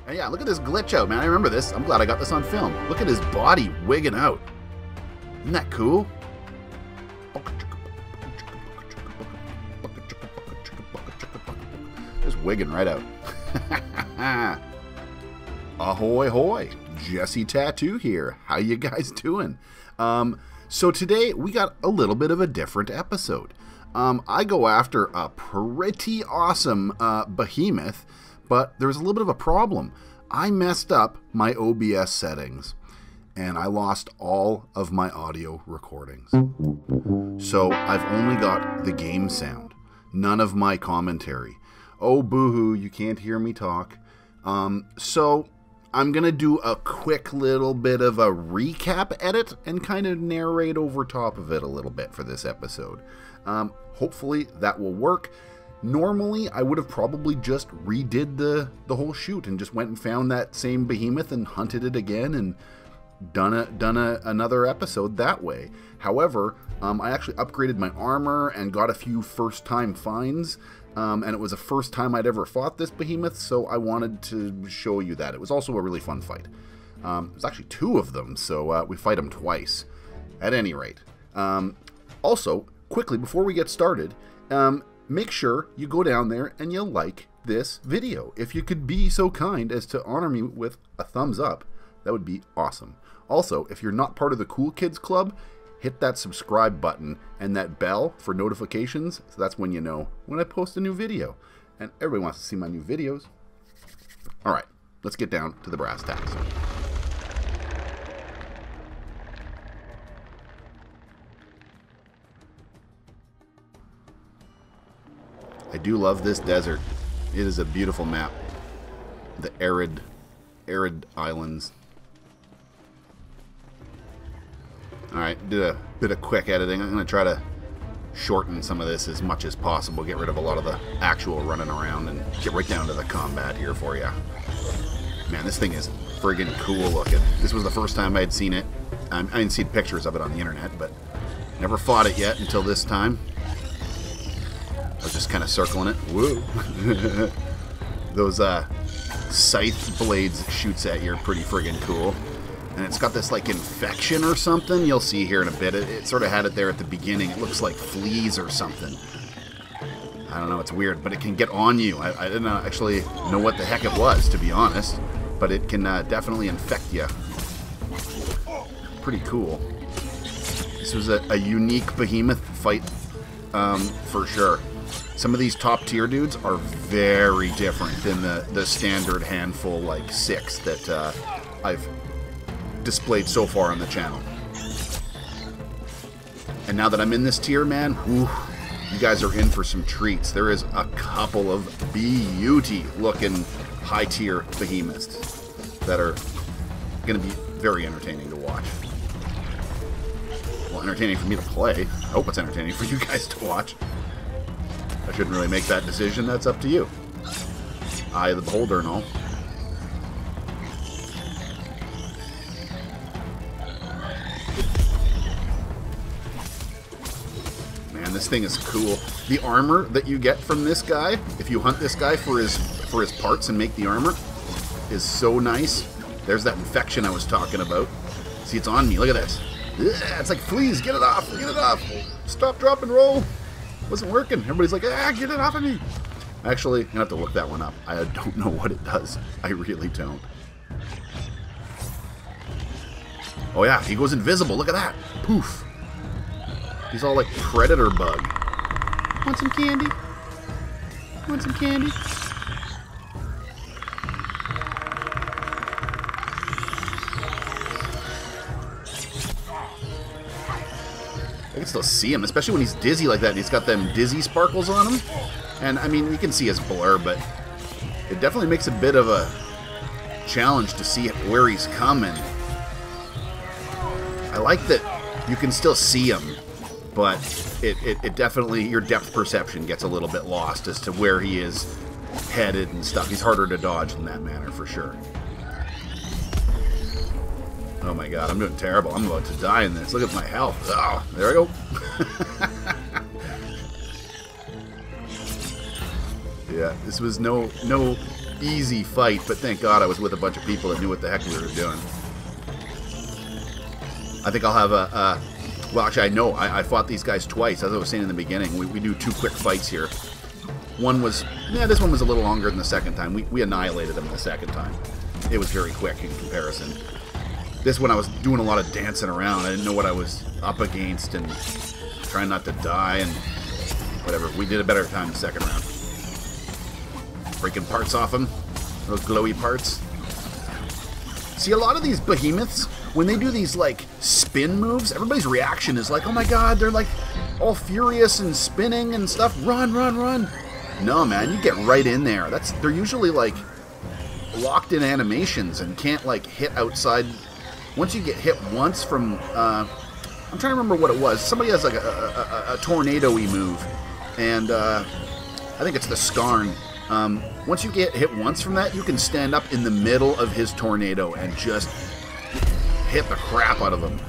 And yeah, look at this glitch out, man. I remember this. I'm glad I got this on film. Look at his body wigging out. Isn't that cool? Just wigging right out. Ahoy hoy, Jessetattoo here. How you guys doing? So today we got a little bit of a different episode. I go after a pretty awesome Behemoth, but there's a little bit of a problem. I messed up my OBS settings and I lost all of my audio recordings. So I've only got the game sound, none of my commentary. Oh boo-hoo, you can't hear me talk. So I'm going to do a quick little bit of a recap edit and kind of narrate over top of it a little bit for this episode. Hopefully that will work. Normally, I would have probably just redid the whole shoot and just went and found that same Behemoth and hunted it again and done another episode that way. However, I actually upgraded my armor and got a few first-time finds. And it was the first time I'd ever fought this Behemoth, so I wanted to show you that. It was also a really fun fight. There's actually two of them, so we fight them twice. At any rate. Also, quickly, before we get started, make sure you go down there and you like this video. If you could be so kind as to honor me with a thumbs up, that would be awesome. Also, if you're not part of the Cool Kids Club, hit that subscribe button and that bell for notifications, so that's when you know when I post a new video. And everybody wants to see my new videos. Alright, let's get down to the brass tacks. I do love this desert. It is a beautiful map. The arid islands. Alright, did a bit of quick editing. I'm going to try to shorten some of this as much as possible, get rid of a lot of the actual running around, and get right down to the combat here for you. Man, this thing is friggin' cool looking. This was the first time I'd seen it. I didn't see pictures of it on the internet, but never fought it yet until this time. I was just kind of circling it. Woo! Those scythe blades it shoots at you are pretty friggin' cool. And it's got this like infection or something. You'll see here in a bit. It sort of had it there at the beginning. It looks like fleas or something. I don't know. It's weird, but it can get on you. I didn't actually know what the heck it was, to be honest. But it can definitely infect you. Pretty cool. This was a unique Behemoth fight for sure. Some of these top tier dudes are very different than the standard handful, like 6 that I've displayed so far on the channel. And now that I'm in this tier, man, whew, you guys are in for some treats. There is a couple of beauty looking high tier Behemoths that are going to be very entertaining to watch. Well, entertaining for me to play. I hope it's entertaining for you guys to watch. I shouldn't really make that decision. That's up to you. Eye of the beholder and all. Man, this thing is cool. The armor that you get from this guy, if you hunt this guy for his parts and make the armor, is so nice. There's that infection I was talking about. See, it's on me. Look at this. Yeah, it's like fleas. Get it off. Get it off. Stop, drop, and roll. Wasn't working. Everybody's like, ah, get it off of me. Actually, I'm going to have to look that one up. I don't know what it does. I really don't. Oh yeah, he goes invisible. Look at that. Poof. He's all like Predator Bug. Want some candy? Want some candy? I can still see him, especially when he's dizzy like that and he's got them dizzy sparkles on him. And, I mean, you can see his blur, but it definitely makes a bit of a challenge to see where he's coming. I like that you can still see him, but it definitely, your depth perception gets a little bit lost as to where he is headed and stuff. He's harder to dodge in that manner, for sure. Oh my god, I'm doing terrible. I'm about to die in this. Look at my health. Oh, there I go. Yeah, this was no easy fight, but thank God I was with a bunch of people that knew what the heck we were doing. I think I'll have a well, actually, I know. I fought these guys twice. As I was saying in the beginning, we do 2 quick fights here. One was, yeah, this one was a little longer than the second time. We annihilated them the second time. It was very quick in comparison. This one I was doing a lot of dancing around. I didn't know what I was up against and trying not to die and whatever. We did a better time the second round. Breaking parts off them. Those glowy parts. See, a lot of these behemoths, when they do these, like, spin moves, everybody's reaction is like, oh my god, they're, like, all furious and spinning and stuff. Run, run, run. No, man, you get right in there. They're usually, like, locked in animations and can't, like, hit outside. Once you get hit once from, I'm trying to remember what it was. Somebody has, like, a tornado-y move. And, I think it's the Skarn. Once you get hit once from that, you can stand up in the middle of his tornado and just hit the crap out of him.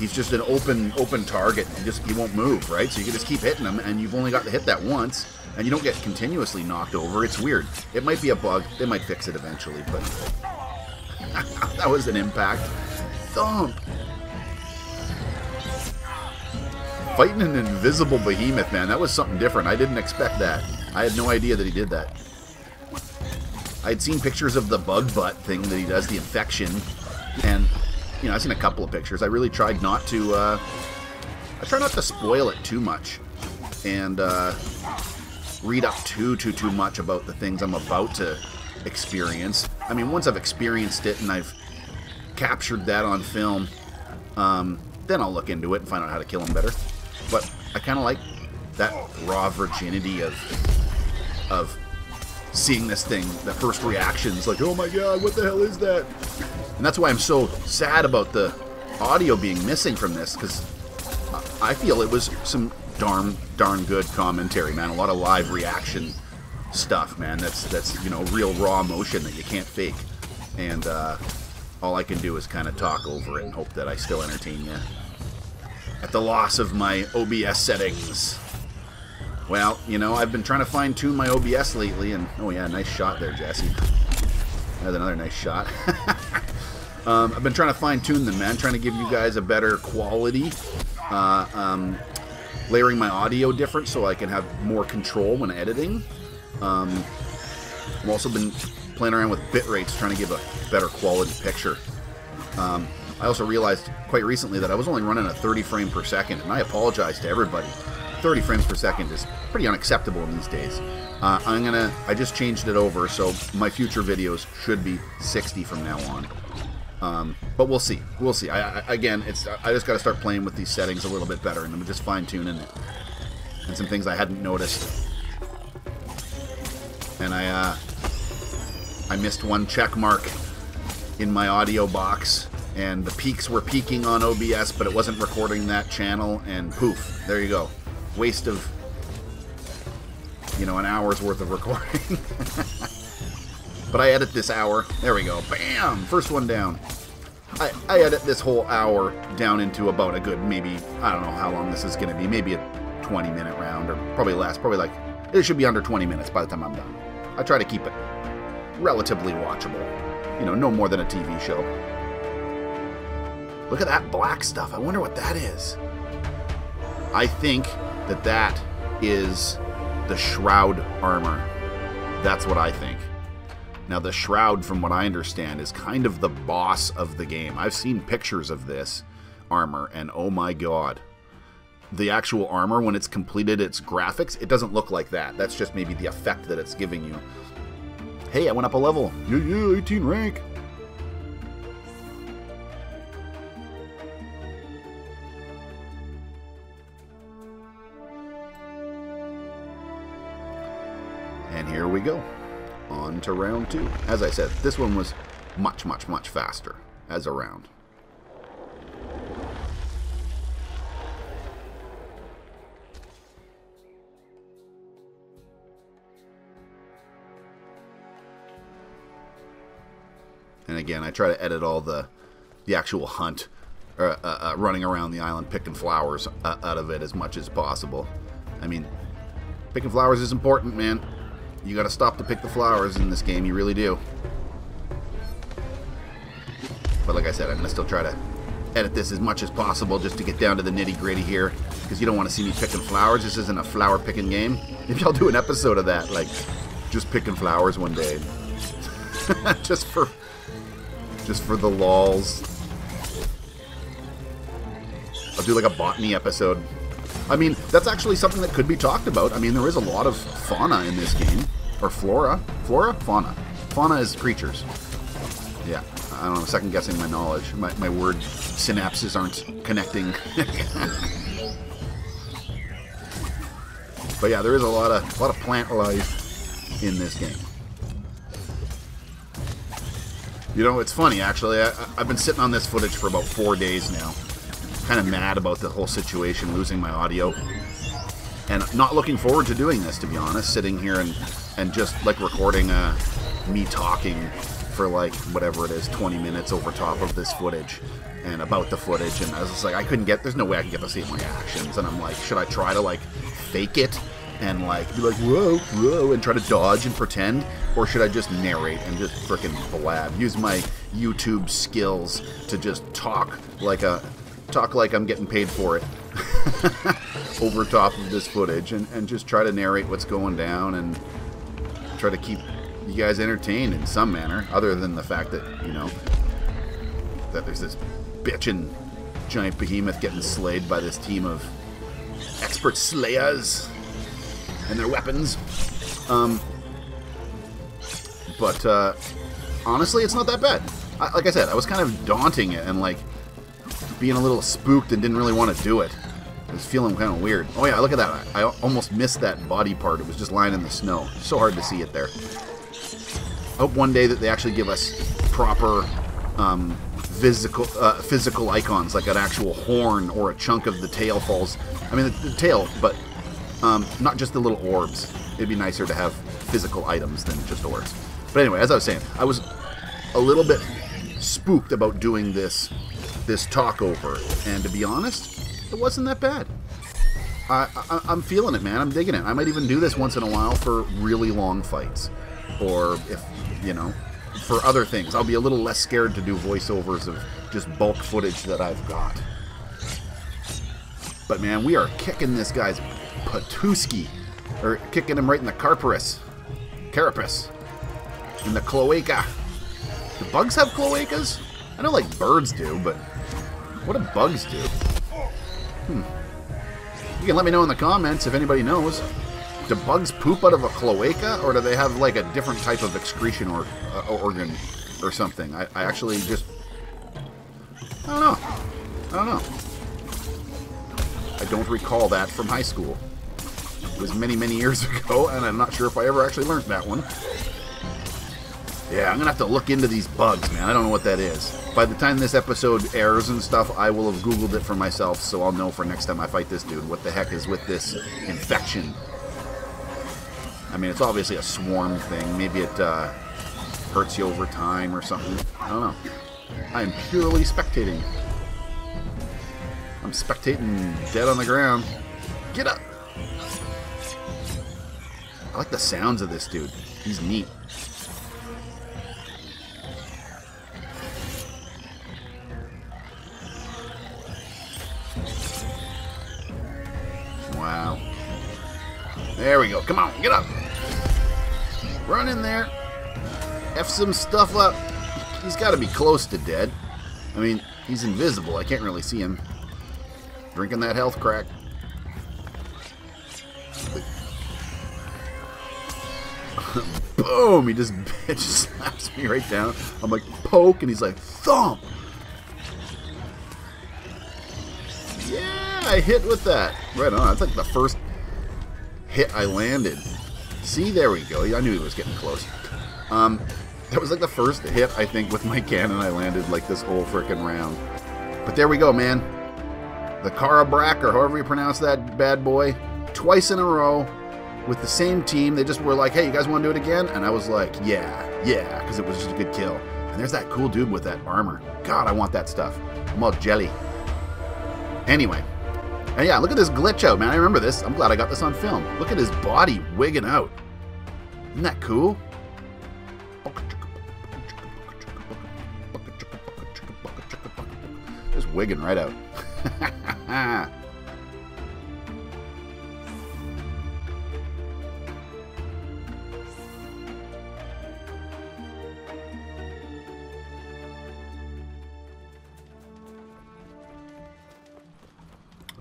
He's just an open target. He won't move, right? So you can just keep hitting him, and you've only got to hit that once, and you don't get continuously knocked over. It's weird. It might be a bug. They might fix it eventually, but that was an impact. Thump. Fighting an invisible behemoth, man. That was something different. I didn't expect that. I had no idea that he did that. I had seen pictures of the bug butt thing that he does, the infection, and you know, I've seen a couple of pictures. I really tried not to, I try not to spoil it too much and read up too much about the things I'm about to experience. I mean, once I've experienced it and I've captured that on film, then I'll look into it and find out how to kill him better. But I kind of like that raw virginity of seeing this thing, the first reactions, like, oh my god, what the hell is that? And that's why I'm so sad about the audio being missing from this, because I feel it was some darn good commentary, man. A lot of live reaction stuff, man. That's you know, real raw emotion that you can't fake. And all I can do is kind of talk over it and hope that I still entertain you at the loss of my OBS settings. Well, you know, I've been trying to fine-tune my OBS lately, and oh yeah, nice shot there, Jesse. That's another nice shot. I've been trying to fine-tune them, man, trying to give you guys a better quality, layering my audio different so I can have more control when editing. I've also been playing around with bit rates, trying to give a better quality picture. I also realized quite recently that I was only running at 30 frames per second, and I apologize to everybody. 30 frames per second is pretty unacceptable in these days. I just changed it over, so my future videos should be 60 from now on. But we'll see. We'll see. I just got to start playing with these settings a little bit better, and I'm just fine-tuning it. And some things I hadn't noticed. And I missed one check mark in my audio box, and the peaks were peaking on OBS, but it wasn't recording that channel, and poof, there you go. Waste of, you know, an hour's worth of recording. But I edit this hour. There we go. Bam! First one down. I edit this whole hour down into about a good, maybe, I don't know how long this is going to be, maybe a 20-minute round, or probably less. Probably like, it should be under 20 minutes by the time I'm done. I try to keep it relatively watchable. You know, no more than a TV show. Look at that black stuff. I wonder what that is. I think that is the Shroud armor. That's what I think. Now, the Shroud, from what I understand, is kind of the boss of the game. I've seen pictures of this armor, and oh my god. The actual armor, when it's completed its graphics, it doesn't look like that. That's just maybe the effect that it's giving you. Hey, I went up a level. Yeah, 18 rank. And here we go, on to round 2. As I said, this one was much faster as a round. And again, I try to edit all the actual hunt, running around the island picking flowers out of it as much as possible. I mean, picking flowers is important, man. You gotta stop to pick the flowers in this game, you really do. But like I said, I'm gonna still try to edit this as much as possible just to get down to the nitty-gritty here, because you don't want to see me picking flowers. This isn't a flower picking game. Maybe I'll do an episode of that, like just picking flowers one day. just for the lols. I'll do like a botany episode. I mean, that's actually something that could be talked about. I mean, there is a lot of fauna in this game. Or flora. Flora? Fauna. Fauna is creatures. Yeah. I don't know, second guessing my knowledge. My word synapses aren't connecting. But yeah, there is a lot of plant life in this game. You know, it's funny actually. I've been sitting on this footage for about 4 days now. Kind of mad about the whole situation, losing my audio, and not looking forward to doing this, to be honest. Sitting here and just like recording me talking for like whatever it is, 20 minutes over top of this footage and about the footage, and I was just like, there's no way I can get to see my actions, and I'm like, should I try to like fake it and like be like whoa whoa and try to dodge and pretend, or should I just narrate and just frickin' blab, use my YouTube skills to just talk like I'm getting paid for it over top of this footage, and just try to narrate what's going down and try to keep you guys entertained in some manner, other than the fact that, you know, that there's this bitchin' giant behemoth getting slayed by this team of expert slayers and their weapons. But honestly, it's not that bad. Like I said, I was kind of daunting it and like being a little spooked and didn't really want to do it. I was feeling kind of weird. Oh yeah, look at that. I almost missed that body part. It was just lying in the snow. So hard to see it there. I hope one day that they actually give us proper physical icons, like an actual horn or a chunk of the tail falls. I mean, the tail, but not just the little orbs. It'd be nicer to have physical items than just orbs. But anyway, as I was saying, I was a little bit spooked about doing this talk over, and to be honest, it wasn't that bad. I'm feeling it, man. I'm digging it. I might even do this once in a while for really long fights, or if, you know, for other things. I'll be a little less scared to do voiceovers of just bulk footage that I've got. But man, we are kicking this guy's Patuski, or kicking him right in the carapace, in the cloaca. Do bugs have cloacas? I know like birds do, but what do bugs do? You can let me know in the comments if anybody knows. Do bugs poop out of a cloaca, or do they have like a different type of excretion or organ or something? I actually just, I don't know. I don't recall that from high school. It was many, many years ago, and I'm not sure if I ever actually learned that one. Yeah, I'm gonna have to look into these bugs, man. I don't know what that is. By the time this episode airs and stuff, I will have Googled it for myself, so I'll know for next time I fight this dude what the heck is with this infection. I mean, it's obviously a swarm thing. Maybe it hurts you over time or something. I don't know. I am purely spectating. I'm spectating dead on the ground. Get up! I like the sounds of this dude. He's neat. Wow. There we go. Come on, get up. Run in there. F some stuff up. He's got to be close to dead. I mean, he's invisible. I can't really see him. Drinking that health crack. Boom! He just slaps me right down. I'm like, poke, and he's like, thump! Yeah, I hit with that. Right on. That's like the first hit I landed. See, there we go. I knew he was getting close. That was like the first hit, I think, with my cannon I landed like this whole frickin' round. But there we go, man. The Kharabak, or however you pronounce that bad boy, twice in a row with the same team. They just were like, hey, you guys want to do it again? And I was like, yeah, because it was just a good kill. And there's that cool dude with that armor. God, I want that stuff. I'm all jelly. Anyway. And yeah, look at this glitch out, man. I remember this. I'm glad I got this on film. Look at his body wigging out. Isn't that cool? Just wigging right out.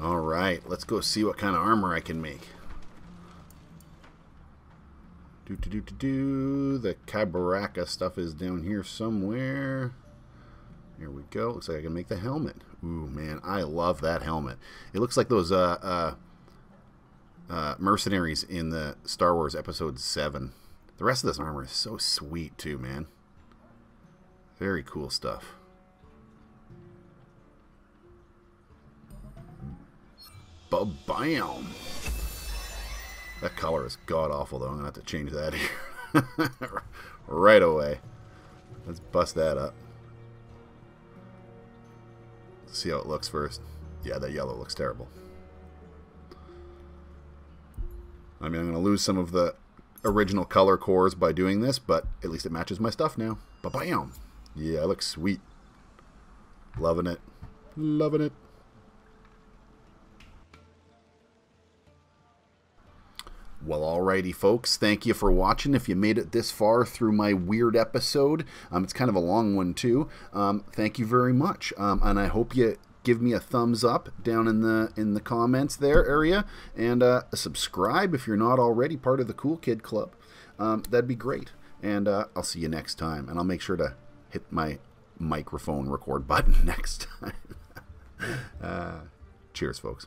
All right, let's go see what kind of armor I can make. The Kharabakwitch stuff is down here somewhere. Here we go. Looks like I can make the helmet. Ooh, man, I love that helmet. It looks like those mercenaries in the Star Wars Episode 7. The rest of this armor is so sweet too, man. Very cool stuff. Ba-bam! That color is god-awful, though. I'm going to have to change that here. Right away. Let's bust that up. Let's see how it looks first. Yeah, that yellow looks terrible. I mean, I'm going to lose some of the original color cores by doing this, but at least it matches my stuff now. Ba-bam! Yeah, it looks sweet. Loving it. Loving it. Well, alrighty, folks. Thank you for watching. If you made it this far through my weird episode, it's kind of a long one too. Thank you very much, and I hope you give me a thumbs up down in the comments there area, and subscribe if you're not already part of the Cool Kid Club. That'd be great. And I'll see you next time, and I'll make sure to hit my microphone record button next time. Cheers, folks.